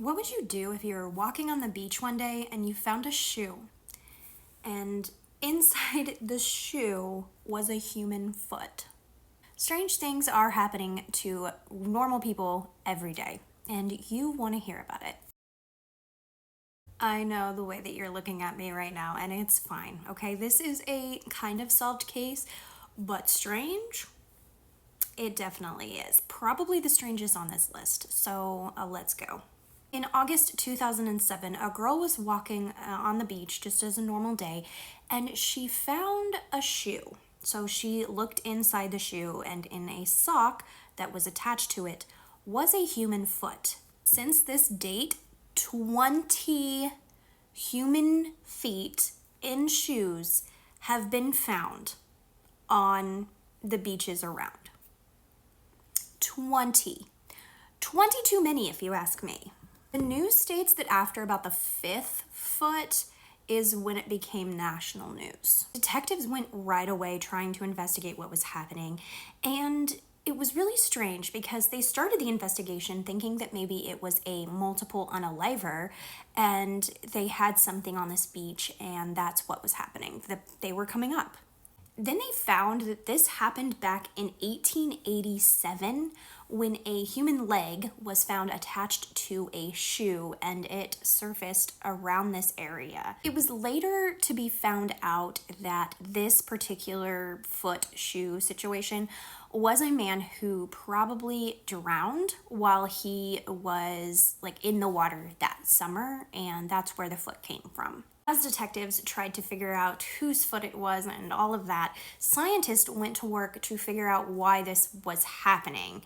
What would you do if you were walking on the beach one day and you found a shoe and inside the shoe was a human foot? Strange things are happening to normal people every day, and you want to hear about it. I know the way that you're looking at me right now, and it's fine, okay? This is a kind of solved case, but strange? It definitely is. Probably the strangest on this list, so let's go. In August 2007, a girl was walking on the beach just as a normal day, and she found a shoe. So she looked inside the shoe, and in a sock that was attached to it was a human foot. Since this date, 20 human feet in shoes have been found on the beaches around. 20. 20 too many, if you ask me. The news states that after about the fifth foot is when it became national news. Detectives went right away trying to investigate what was happening, and it was really strange because they started the investigation thinking that maybe it was a multiple unaliver and they had something on this beach and that's what was happening, that they were coming up. Then they found that this happened back in 1887 when a human leg was found attached to a shoe and it surfaced around this area. It was later to be found out that this particular foot shoe situation was a man who probably drowned while he was in the water that summer, and that's where the foot came from. As detectives tried to figure out whose foot it was and all of that, scientists went to work to figure out why this was happening,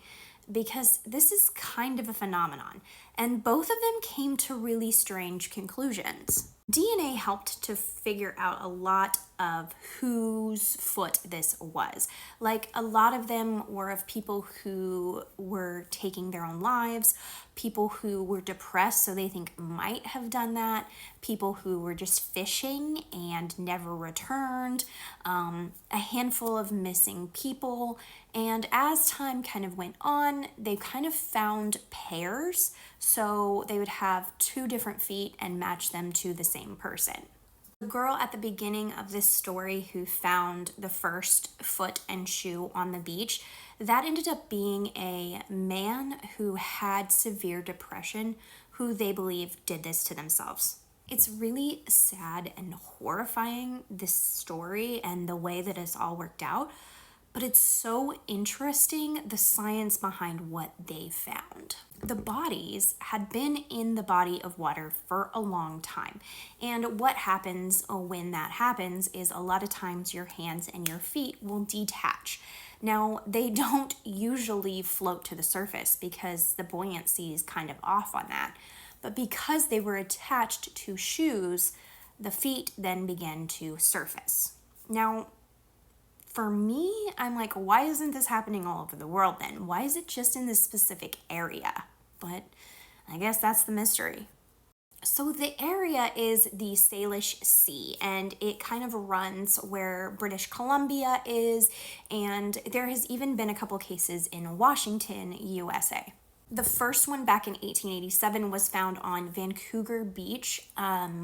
because this is kind of a phenomenon, and both of them came to really strange conclusions. DNA helped to figure out a lot of whose foot this was. A lot of them were of people who were taking their own lives, people who were depressed, so they think might have done that, people who were just fishing and never returned, a handful of missing people. And as time kind of went on, they kind of found pairs, so they would have two different feet and match them to the same person. The girl at the beginning of this story who found the first foot and shoe on the beach, that ended up being a man who had severe depression, who they believe did this to themselves. It's really sad and horrifying, this story and the way that it's all worked out, but it's so interesting, the science behind what they found. The bodies had been in the body of water for a long time. And what happens when that happens is a lot of times your hands and your feet will detach. Now, they don't usually float to the surface because the buoyancy is kind of off on that. But because they were attached to shoes, the feet then began to surface. Now, for me, I'm like, why isn't this happening all over the world then? Why is it just in this specific area? But I guess that's the mystery. So the area is the Salish Sea, and it kind of runs where British Columbia is, and there has even been a couple cases in Washington, USA. The first one back in 1887 was found on Vancouver Beach,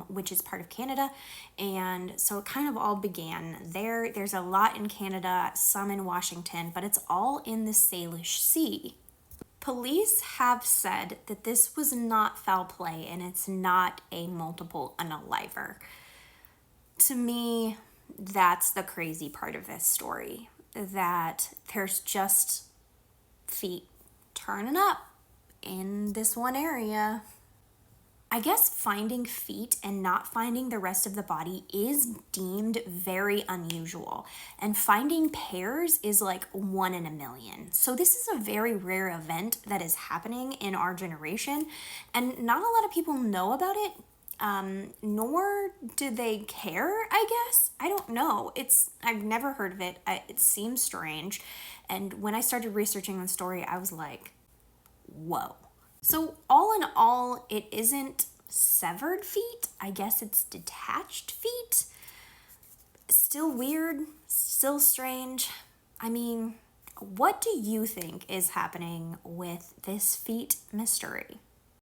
which is part of Canada. And so it kind of all began there. There's a lot in Canada, some in Washington, but it's all in the Salish Sea. Police have said that this was not foul play and it's not a multiple unaliver. To me, that's the crazy part of this story, that there's just feet turning up in this one area. I guess finding feet and not finding the rest of the body is deemed very unusual, and finding pairs is like 1 in a million. So this is a very rare event that is happening in our generation, and not a lot of people know about it, nor do they care, I guess. I don't know. I've never heard of it. It seems strange, and when I started researching the story, I was like, whoa. So all in all, it isn't severed feet. I guess it's detached feet. Still weird, still strange. I mean, what do you think is happening with this feet mystery?